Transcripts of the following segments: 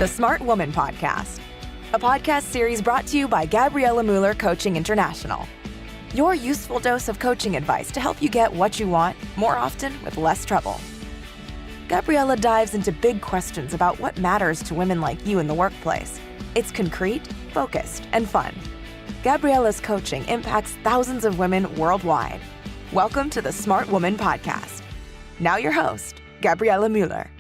the Smart Woman Podcast, a podcast series brought to you by Gabriela Mueller Coaching International. Your useful dose of coaching advice to help you get what you want more often with less trouble. Gabriela dives into big questions about what matters to women like you in the workplace. It's concrete, focused, and fun. Gabriela's coaching impacts thousands of women worldwide. Welcome to the Smart Woman Podcast. Now your host, Gabriela Mueller.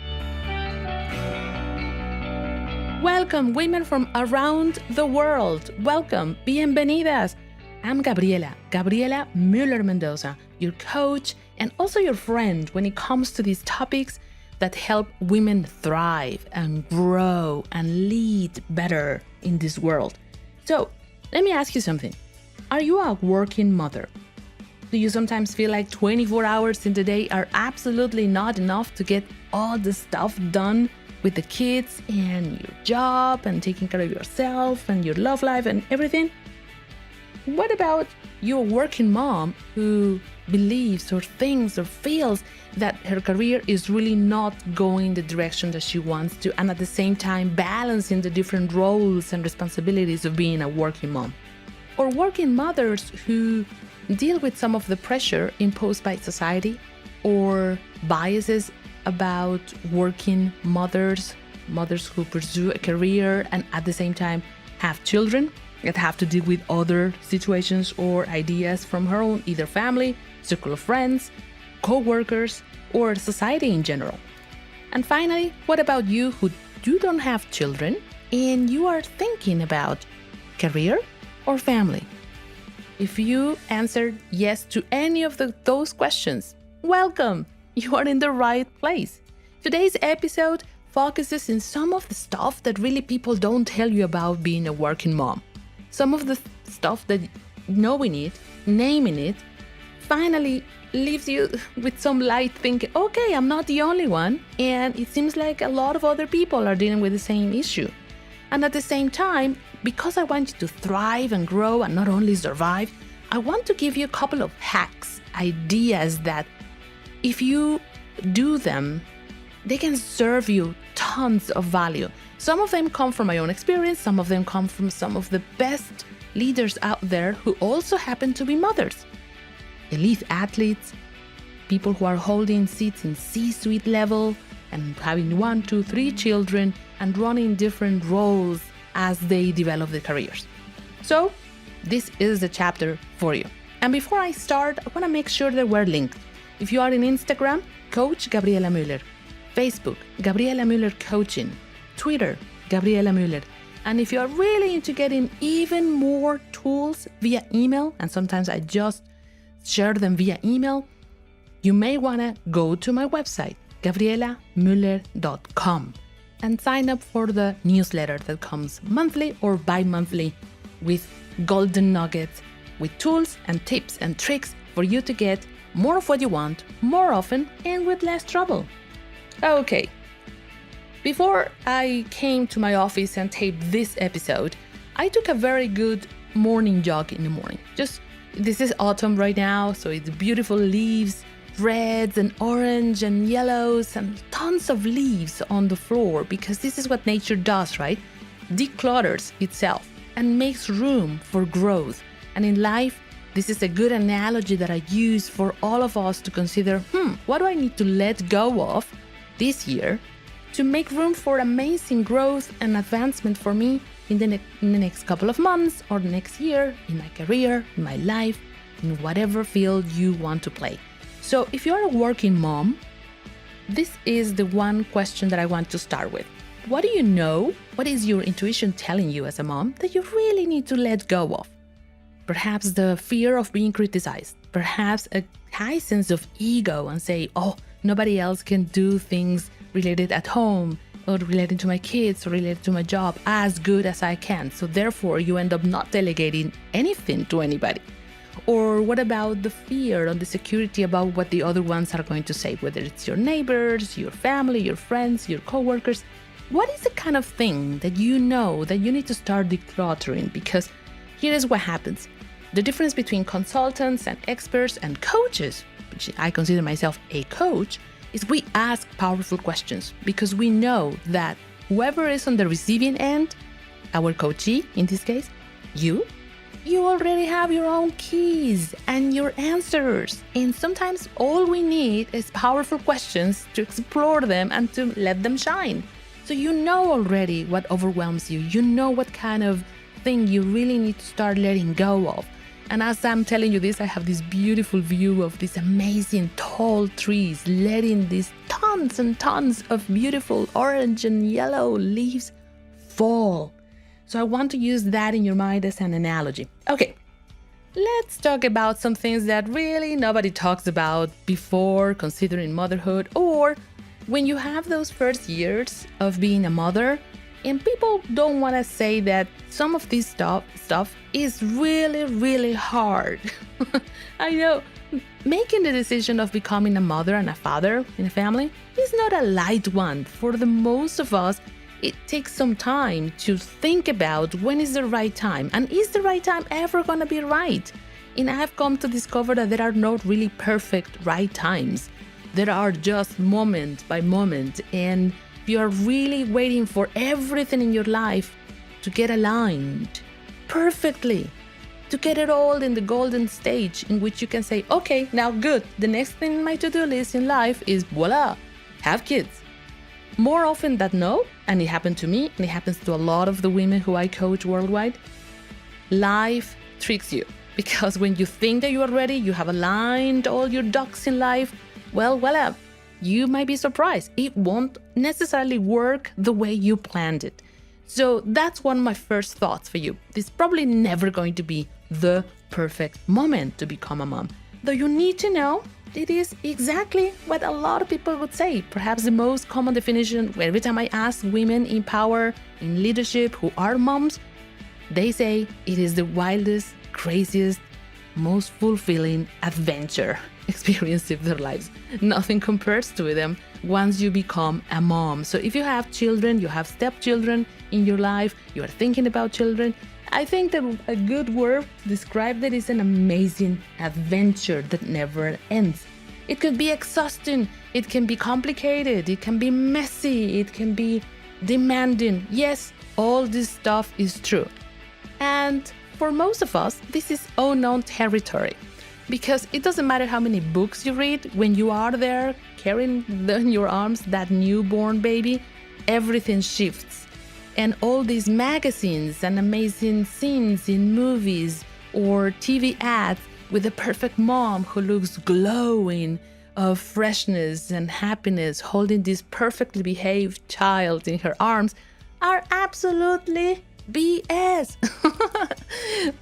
Welcome, women from around the world. Welcome, bienvenidas. I'm Gabriela Mueller Mendoza, your coach and also your friend when it comes to these topics that help women thrive and grow and lead better in this world. So, let me ask you something. Are you a working mother? Do you sometimes feel like 24 hours in the day are absolutely not enough to get all the stuff done with the kids and your job and taking care of yourself and your love life and everything? What about your working mom who believes or thinks or feels that her career is really not going the direction that she wants to, and at the same time balancing the different roles and responsibilities of being a working mom? Or working mothers who deal with some of the pressure imposed by society or biases about working mothers who pursue a career and at the same time have children that have to deal with other situations or ideas from her own, either family, circle of friends, co-workers, or society in general. And finally, what about you who don't have children and you are thinking about career or family? If you answered yes to any of those questions, welcome! You are in the right place. Today's episode focuses on some of the stuff that really people don't tell you about being a working mom. Some of the stuff that knowing it, naming it, finally leaves you with some light thinking, okay, I'm not the only one, and it seems like a lot of other people are dealing with the same issue. And at the same time, because I want you to thrive and grow and not only survive, I want to give you a couple of hacks, ideas that if you do them, they can serve you tons of value. Some of them come from my own experience, some of them come from some of the best leaders out there who also happen to be mothers. Elite athletes, people who are holding seats in C-suite level and having 1, 2, 3 children and running different roles as they develop their careers. So, this is the chapter for you. And before I start, I want to make sure that we're linked. If you are in Instagram, Coach Gabriela Mueller. Facebook, Gabriela Mueller Coaching. Twitter, Gabriela Mueller. And if you are really into getting even more tools via email, and sometimes I just share them via email, you may want to go to my website, gabrielamueller.com, and sign up for the newsletter that comes monthly or bi-monthly with golden nuggets, with tools and tips and tricks for you to get more of what you want, more often, and with less trouble. Okay. Before I came to my office and taped this episode, I took a very good morning jog in the morning. This is autumn right now, so it's beautiful leaves, reds and orange and yellows and tons of leaves on the floor, because this is what nature does, right? Declutters itself and makes room for growth. And in life, this is a good analogy that I use for all of us to consider, what do I need to let go of this year to make room for amazing growth and advancement for me in the next couple of months or the next year, in my career, in my life, in whatever field you want to play. So if you're a working mom, this is the one question that I want to start with. What do you know? What is your intuition telling you as a mom that you really need to let go of? Perhaps the fear of being criticized, perhaps a high sense of ego and say, oh, nobody else can do things related at home or related to my kids or related to my job as good as I can. So therefore, you end up not delegating anything to anybody. Or what about the fear or the security about what the other ones are going to say, whether it's your neighbors, your family, your friends, your coworkers? What is the kind of thing that you know that you need to start decluttering? Because here is what happens. The difference between consultants and experts and coaches, which I consider myself a coach, is we ask powerful questions because we know that whoever is on the receiving end, our coachee in this case, you already have your own keys and your answers. And sometimes all we need is powerful questions to explore them and to let them shine. So you know already what overwhelms you. You know what kind of thing you really need to start letting go of. And as I'm telling you this, I have this beautiful view of these amazing tall trees letting these tons and tons of beautiful orange and yellow leaves fall. So I want to use that in your mind as an analogy. Okay, let's talk about some things that really nobody talks about before considering motherhood, or when you have those first years of being a mother. And people don't want to say that some of this stuff is really, really hard. I know making the decision of becoming a mother and a father in a family is not a light one. For the most of us, it takes some time to think about when is the right time, and is the right time ever going to be right? And I've come to discover that there are not really perfect right times. There are just moment by moment, and you are really waiting for everything in your life to get aligned perfectly, to get it all in the golden stage in which you can say, okay, now good, the next thing in my to-do list in life is voila, have kids. More often than no, and it happened to me, and it happens to a lot of the women who I coach worldwide, life tricks you. Because when you think that you are ready, you have aligned all your ducks in life, well, you might be surprised. It won't necessarily work the way you planned it. So that's one of my first thoughts for you. This is probably never going to be the perfect moment to become a mom. Though you need to know it is exactly what a lot of people would say. Perhaps the most common definition, every time I ask women in power, in leadership, who are moms, they say it is the wildest, craziest, most fulfilling adventure experience of their lives. Nothing compares to them once you become a mom. So if you have children, you have stepchildren in your life, you are thinking about children, I think that a good word to describe that is an amazing adventure that never ends. It could be exhausting, it can be complicated, it can be messy, it can be demanding. Yes, all this stuff is true. And for most of us, this is unknown territory. Because it doesn't matter how many books you read, when you are there carrying in your arms that newborn baby, everything shifts. And all these magazines and amazing scenes in movies or TV ads with the perfect mom who looks glowing of freshness and happiness, holding this perfectly behaved child in her arms, are absolutely BS.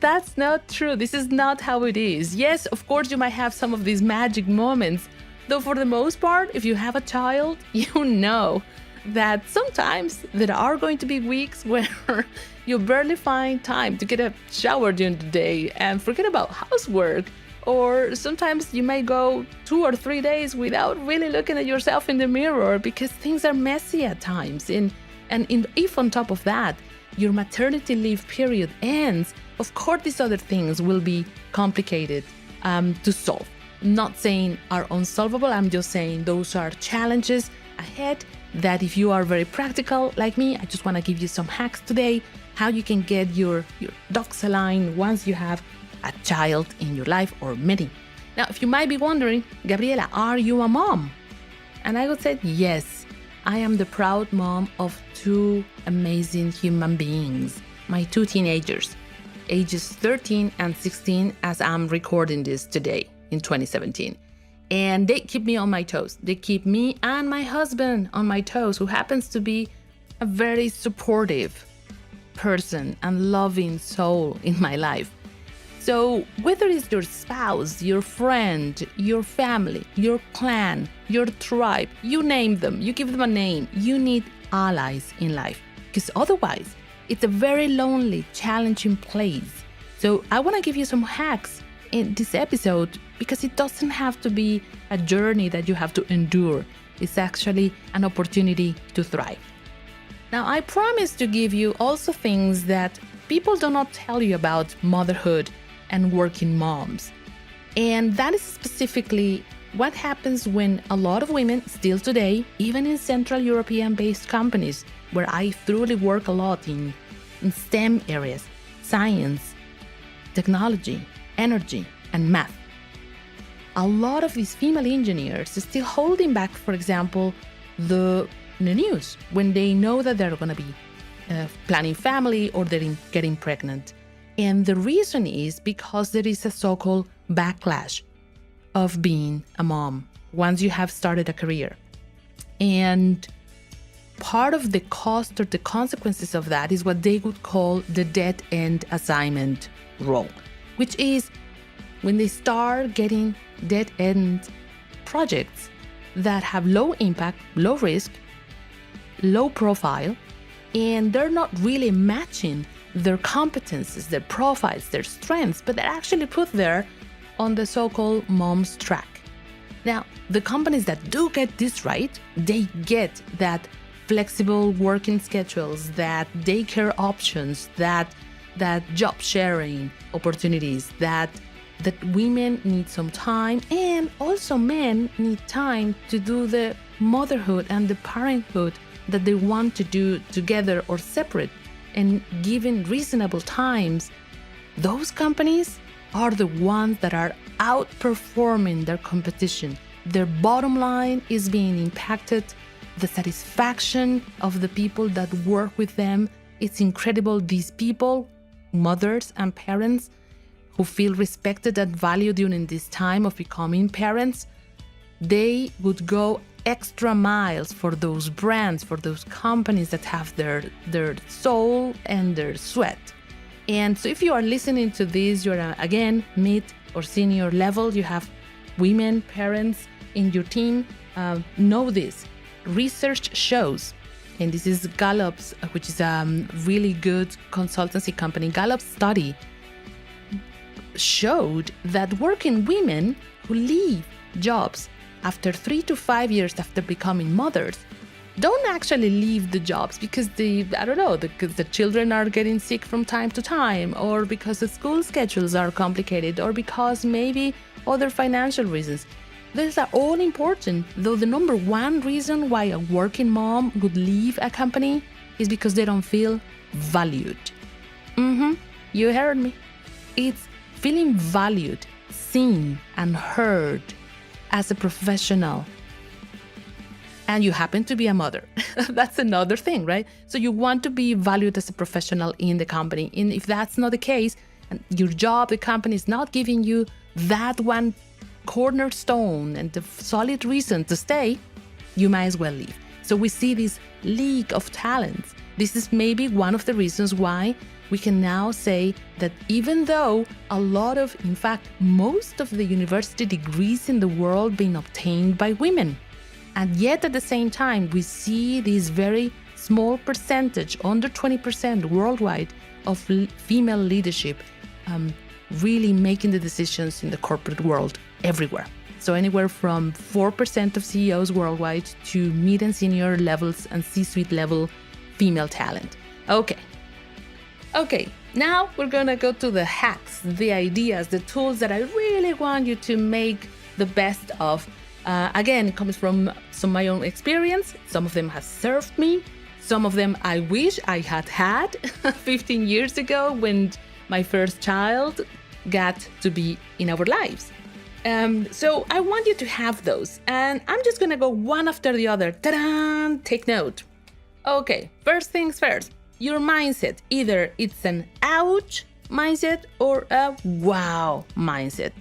That's not true. This is not how it is. Yes, of course, you might have some of these magic moments, though for the most part, if you have a child, you know that sometimes there are going to be weeks where you barely find time to get a shower during the day and forget about housework. Or sometimes you may go 2 or 3 days without really looking at yourself in the mirror because things are messy at times. And if on top of that, your maternity leave period ends, of course these other things will be complicated to solve. I'm not saying are unsolvable, I'm just saying those are challenges ahead that if you are very practical like me, I just want to give you some hacks today, how you can get your ducks aligned once you have a child in your life or many. Now, if you might be wondering, Gabriela, are you a mom? And I would say, yes, I am the proud mom of 2 amazing human beings, my 2 teenagers, ages 13 and 16 as I'm recording this today in 2017. And they keep me on my toes. They keep me and my husband on my toes, who happens to be a very supportive person and loving soul in my life. So whether it's your spouse, your friend, your family, your clan, your tribe, you name them, you give them a name, you need allies in life. Because otherwise, it's a very lonely, challenging place. So I want to give you some hacks in this episode because it doesn't have to be a journey that you have to endure. It's actually an opportunity to thrive. Now, I promise to give you also things that people do not tell you about motherhood and working moms. And that is specifically what happens when a lot of women still today, even in Central European-based companies, where I thoroughly work a lot in STEM areas, science, technology, energy, and math. A lot of these female engineers are still holding back, for example, the news when they know that they're going to be planning family or they're getting pregnant. And the reason is because there is a so-called backlash of being a mom once you have started a career. And part of the cost or the consequences of that is what they would call the dead-end assignment role, which is when they start getting dead-end projects that have low impact, low risk, low profile, and they're not really matching their competencies, their profiles, their strengths, but they're actually put there on the so-called mom's track. Now, the companies that do get this right, they get that flexible working schedules, that daycare options, that job sharing opportunities, that women need some time, and also men need time to do the motherhood and the parenthood that they want to do together or separate, and given reasonable times. Those companies are the ones that are outperforming their competition. Their bottom line is being impacted. The satisfaction of the people that work with them, it's incredible. These people, mothers and parents who feel respected and valued during this time of becoming parents, they would go extra miles for those brands, for those companies that have their soul and their sweat. And so if you are listening to this, you're again mid or senior level, you have women parents in your team, know this. Research shows, and this is Gallup's, which is a really good consultancy company, Gallup's study showed that working women who leave jobs after 3 to 5 years after becoming mothers don't actually leave the jobs because because the children are getting sick from time to time, or because the school schedules are complicated, or because maybe other financial reasons. These are all important, though the number one reason why a working mom would leave a company is because they don't feel valued. You heard me. It's feeling valued, seen, and heard as a professional. And you happen to be a mother. That's another thing, right? So you want to be valued as a professional in the company. And if that's not the case, and your job, the company is not giving you that one cornerstone and the solid reason to stay, you might as well leave. So we see this league of talents. This is maybe one of the reasons why we can now say that even though in fact, most of the university degrees in the world being obtained by women, and yet at the same time, we see this very small percentage, under 20% worldwide, of female leadership really making the decisions in the corporate world everywhere. So anywhere from 4% of CEOs worldwide to mid and senior levels and C-suite level female talent. Okay, now we're gonna go to the hacks, the ideas, the tools that I really want you to make the best of. Again, it comes from some of my own experience. Some of them have served me. Some of them I wish I had 15 years ago when my first child got to be in our lives. So I want you to have those. And I'm just going to go one after the other. Ta-da! Take note. Okay, first things first. Your mindset. Either it's an ouch mindset or a wow mindset.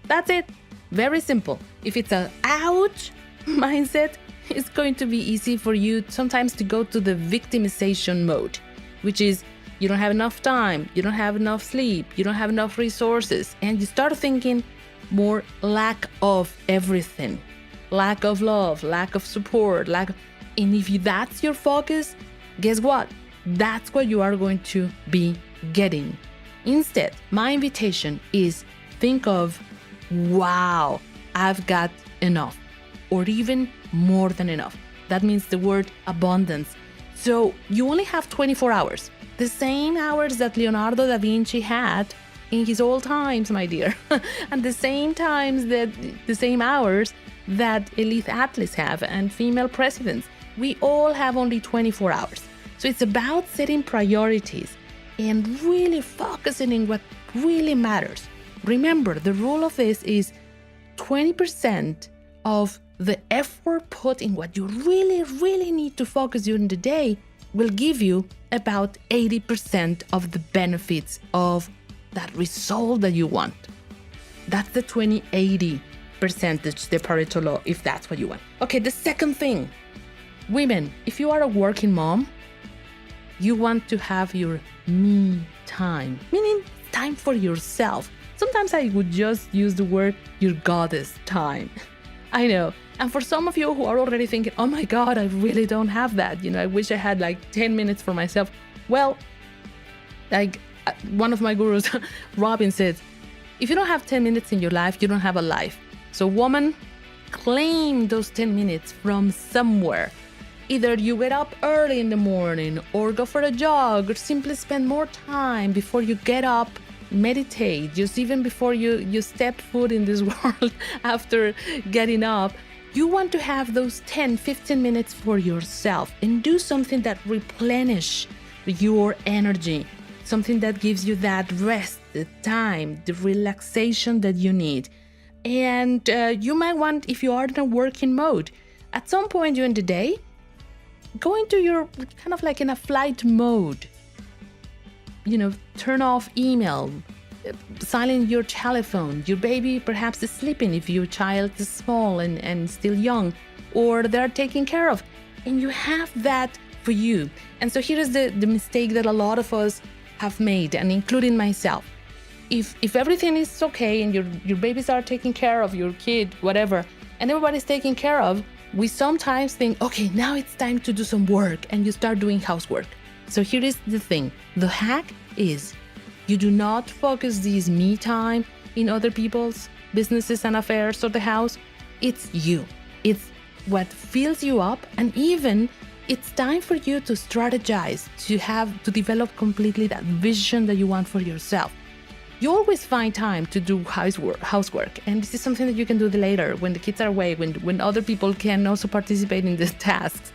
That's it. Very simple. If it's an ouch mindset, it's going to be easy for you sometimes to go to the victimization mode, which is you don't have enough time, you don't have enough sleep, you don't have enough resources, and you start thinking more lack of everything. Lack of love, lack of support, and if that's your focus, guess what? That's what you are going to be getting. Instead, my invitation is think of, wow, I've got enough, or even more than enough. That means the word abundance. So you only have 24 hours, the same hours that Leonardo da Vinci had in his old times, my dear, and the same hours that elite athletes have and female presidents. We all have only 24 hours. So it's about setting priorities and really focusing on what really matters. Remember, the rule of this is 20% of the effort put in what you really, really need to focus during the day will give you about 80% of the benefits of that result that you want. That's the 20-80 percentage, the Pareto law, if that's what you want. Okay, the second thing, women, if you are a working mom, you want to have your me time, meaning time for yourself. Sometimes I would just use the word your goddess time. I know. And for some of you who are already thinking, oh my God, I really don't have that. I wish I had like 10 minutes for myself. Well, like one of my gurus, Robin, said, if you don't have 10 minutes in your life, you don't have a life. So woman, claim those 10 minutes from somewhere. Either you get up early in the morning or go for a jog or simply spend more time before you get up, meditate, just even before you step foot in this world after getting up. You want to have those 10, 15 minutes for yourself and do something that replenish your energy, something that gives you that rest, the time, the relaxation that you need. And you might want, if you are in a working mode, at some point during the day, go into your kind of like in a flight mode. Turn off email, silence your telephone. Your baby perhaps is sleeping if your child is small and still young, or they're taken care of. And you have that for you. And so here is the mistake that a lot of us have made, and including myself. If everything is okay and your babies are taken care of, your kid, whatever, and everybody's taken care of, we sometimes think, okay, now it's time to do some work, and you start doing housework. So here is the thing. The hack is you do not focus this me time in other people's businesses and affairs or the house. It's you. It's what fills you up, and even it's time for you to strategize, to develop completely that vision that you want for yourself. You always find time to do housework, and this is something that you can do later when the kids are away, when other people can also participate in the tasks.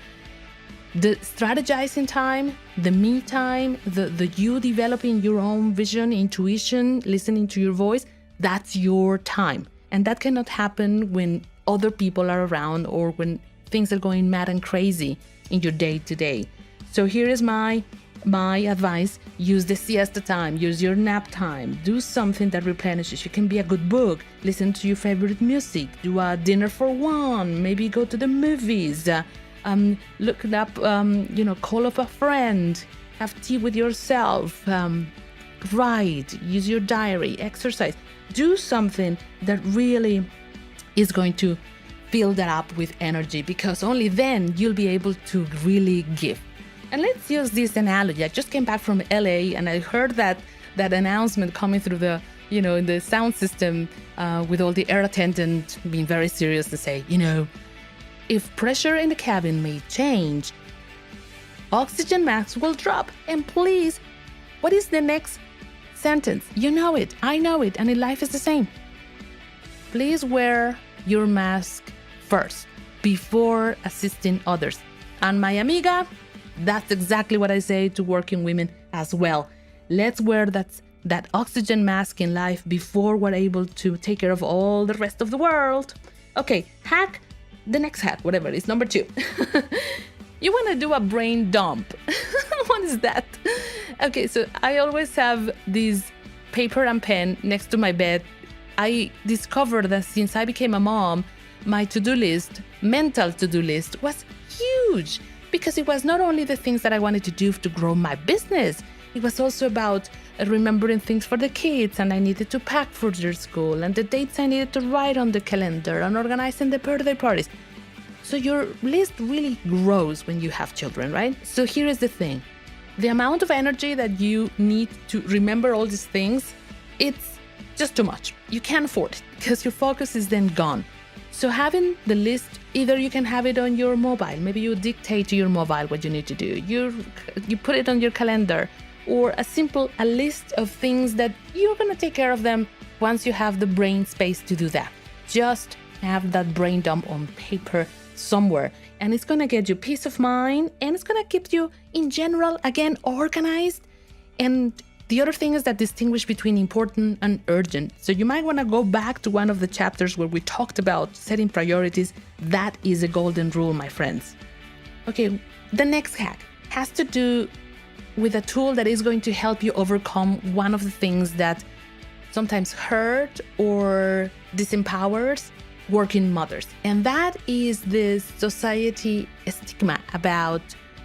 The strategizing time, the me time, the you developing your own vision, intuition, listening to your voice, that's your time. And that cannot happen when other people are around or when things are going mad and crazy in your day-to-day. So here is my advice. Use the siesta time, use your nap time, do something that replenishes. You can be a good book, listen to your favorite music, do a dinner for one, maybe go to the movies, look it up, call up a friend, have tea with yourself, write, use your diary, exercise. Do something that really is going to fill that up with energy, because only then you'll be able to really give. And let's use this analogy. I just came back from LA and I heard that announcement coming through the, in the sound system with all the air attendants being very serious to say, if pressure in the cabin may change, oxygen masks will drop. And please, what is the next sentence? You know it, I know it, and in life is the same. Please wear your mask first before assisting others. And my amiga, that's exactly what I say to working women as well. Let's wear that oxygen mask in life before we're able to take care of all the rest of the world. Okay, the next hack, whatever it is, number 2. You want to do a brain dump. What is that? Okay, so I always have this paper and pen next to my bed. I discovered that since I became a mom, my mental to-do list was huge, because it was not only the things that I wanted to do to grow my business, it was also about remembering things for the kids, and I needed to pack for their school, and the dates I needed to write on the calendar, and organizing the birthday parties. So your list really grows when you have children, right? So here is the thing. The amount of energy that you need to remember all these things, it's just too much. You can't afford it because your focus is then gone. So having the list, either you can have it on your mobile, maybe you dictate to your mobile what you need to do. You put it on your calendar, or a list of things that you're going to take care of them once you have the brain space to do that. Just have that brain dump on paper somewhere. And it's going to get you peace of mind, and it's going to keep you, in general, again, organized. And the other thing is that distinguish between important and urgent. So you might want to go back to one of the chapters where we talked about setting priorities. That is a golden rule, my friends. Okay, the next hack has to do with a tool that is going to help you overcome one of the things that sometimes hurt or disempowers working mothers. And that is this society stigma about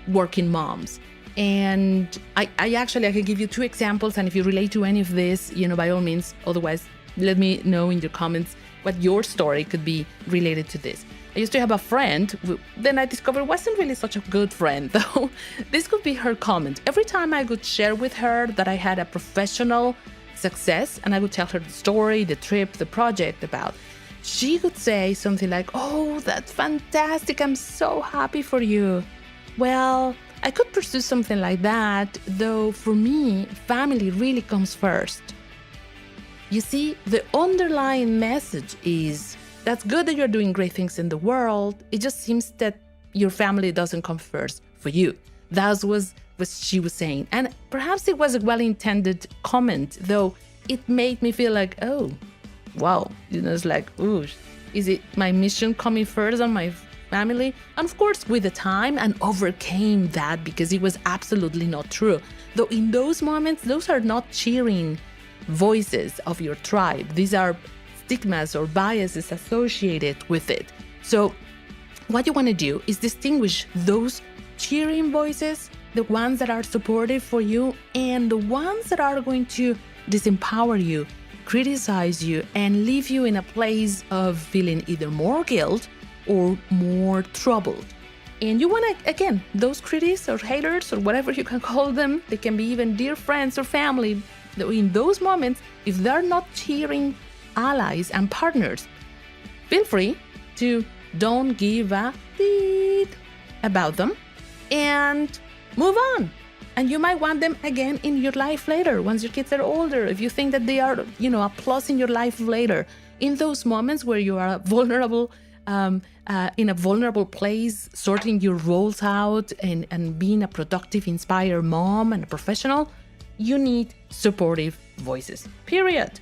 working moms. And I can give you 2 examples. And if you relate to any of this, by all means, otherwise, let me know in your comments what your story could be related to this. I used to have a friend who then I discovered wasn't really such a good friend, though. This could be her comment. Every time I would share with her that I had a professional success and I would tell her the story, the trip, the project about, she would say something like, "Oh, that's fantastic. I'm so happy for you." Well, I could pursue something like that, though for me, family really comes first. You see, the underlying message is, that's good that you're doing great things in the world. It just seems that your family doesn't come first for you. That was what she was saying. And perhaps it was a well-intended comment, though it made me feel like, oh, wow. It's like, ooh, is it my mission coming first on my family? And of course, with the time, and overcame that because it was absolutely not true. Though in those moments, those are not cheering voices of your tribe. These are stigmas or biases associated with it. So what you want to do is distinguish those cheering voices, the ones that are supportive for you, and the ones that are going to disempower you, criticize you, and leave you in a place of feeling either more guilt or more troubled. And you want to, again, those critics or haters or whatever you can call them, they can be even dear friends or family. In those moments, if they're not cheering allies and partners, feel free to don't give a beat about them and move on. And you might want them again in your life later, once your kids are older, if you think that they are, a plus in your life later. In those moments where you are vulnerable, in a vulnerable place, sorting your roles out and being a productive, inspired mom and a professional, you need supportive voices, period.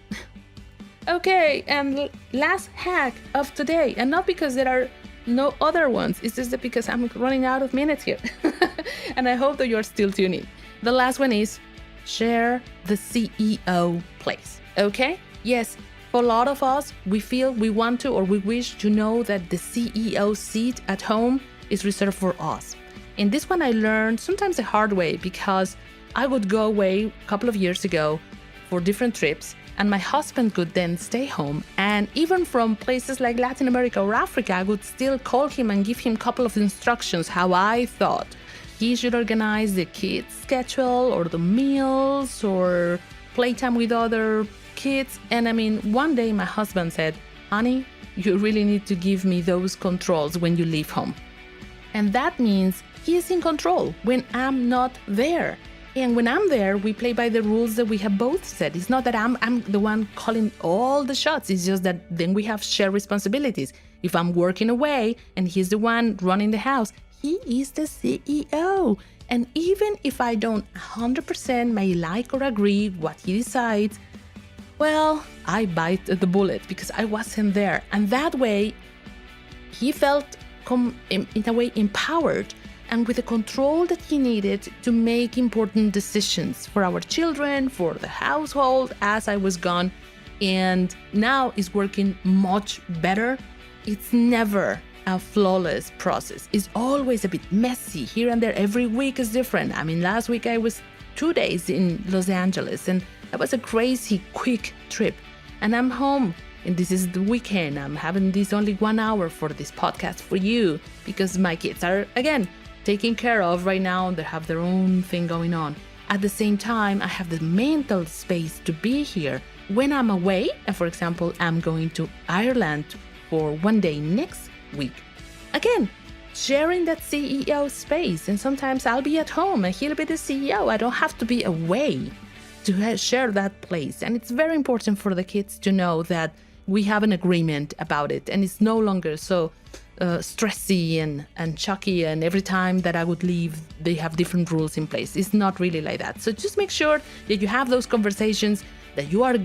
Okay, and last hack of today, and not because there are no other ones, it's just that because I'm running out of minutes here. And I hope that you're still tuning. The last one is share the CEO place, okay? Yes, for a lot of us, we feel we want to or we wish to know that the CEO seat at home is reserved for us. And this one I learned sometimes the hard way because I would go away a couple of years ago for different trips, and my husband could then stay home. And even from places like Latin America or Africa, I would still call him and give him a couple of instructions how I thought he should organize the kids' schedule or the meals or playtime with other kids. And one day my husband said, "Honey, you really need to give me those controls when you leave home." And that means he is in control when I'm not there. And when I'm there, we play by the rules that we have both set. It's not that I'm the one calling all the shots. It's just that then we have shared responsibilities. If I'm working away and he's the one running the house, he is the CEO. And even if I don't 100% may like or agree what he decides, well, I bite the bullet because I wasn't there. And that way, he felt in a way empowered and with the control that he needed to make important decisions for our children, for the household as I was gone. And now it's working much better. It's never a flawless process. It's always a bit messy here and there. Every week is different. Last week I was 2 days in Los Angeles, and that was a crazy quick trip. And I'm home, and this is the weekend. I'm having this only 1 hour for this podcast for you because my kids are, again, taken care of right now, and they have their own thing going on. At the same time, I have the mental space to be here when I'm away. And for example, I'm going to Ireland for 1 day next week. Again, sharing that CEO space. And sometimes I'll be at home and he'll be the CEO. I don't have to be away to share that place. And it's very important for the kids to know that we have an agreement about it. And it's no longer so stressy and chucky, and every time that I would leave, they have different rules in place. It's not really like that. So just make sure that you have those conversations, that you are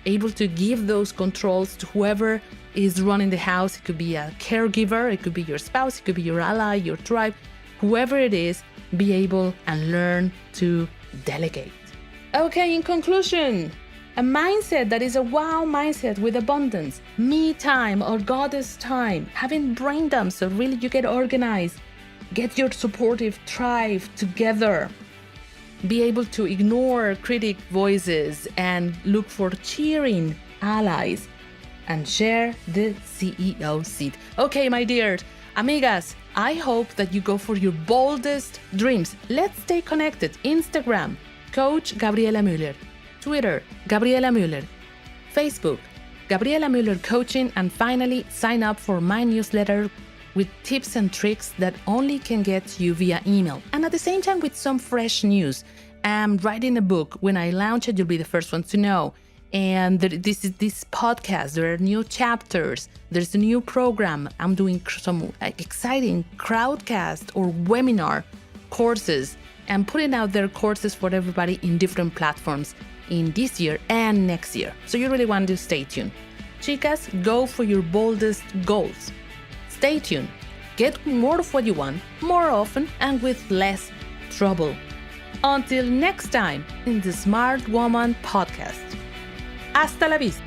able to give those controls to whoever is running the house. It could be a caregiver, it could be your spouse, it could be your ally, your tribe, whoever it is. Be able and learn to delegate. Okay, in conclusion, a mindset that is a wow mindset with abundance, me time or goddess time, having brain dumps so really you get organized, get your supportive tribe together, be able to ignore critic voices and look for cheering allies, and share the CEO seat. Okay, my dear amigas, I hope that you go for your boldest dreams. Let's stay connected. Instagram, Coach Gabriela Mueller. Twitter, Gabriela Mueller. Facebook, Gabriela Mueller Coaching. And finally, sign up for my newsletter with tips and tricks that only can get to you via email. And at the same time, with some fresh news. I'm writing a book. When I launch it, you'll be the first ones to know. And this podcast, there are new chapters. There's a new program. I'm doing some exciting crowdcast or webinar courses and putting out their courses for everybody in different platforms in this year and next year. So you really want to stay tuned. Chicas, go for your boldest goals. Stay tuned. Get more of what you want, more often, and with less trouble. Until next time in the Smart Woman Podcast. Hasta la vista.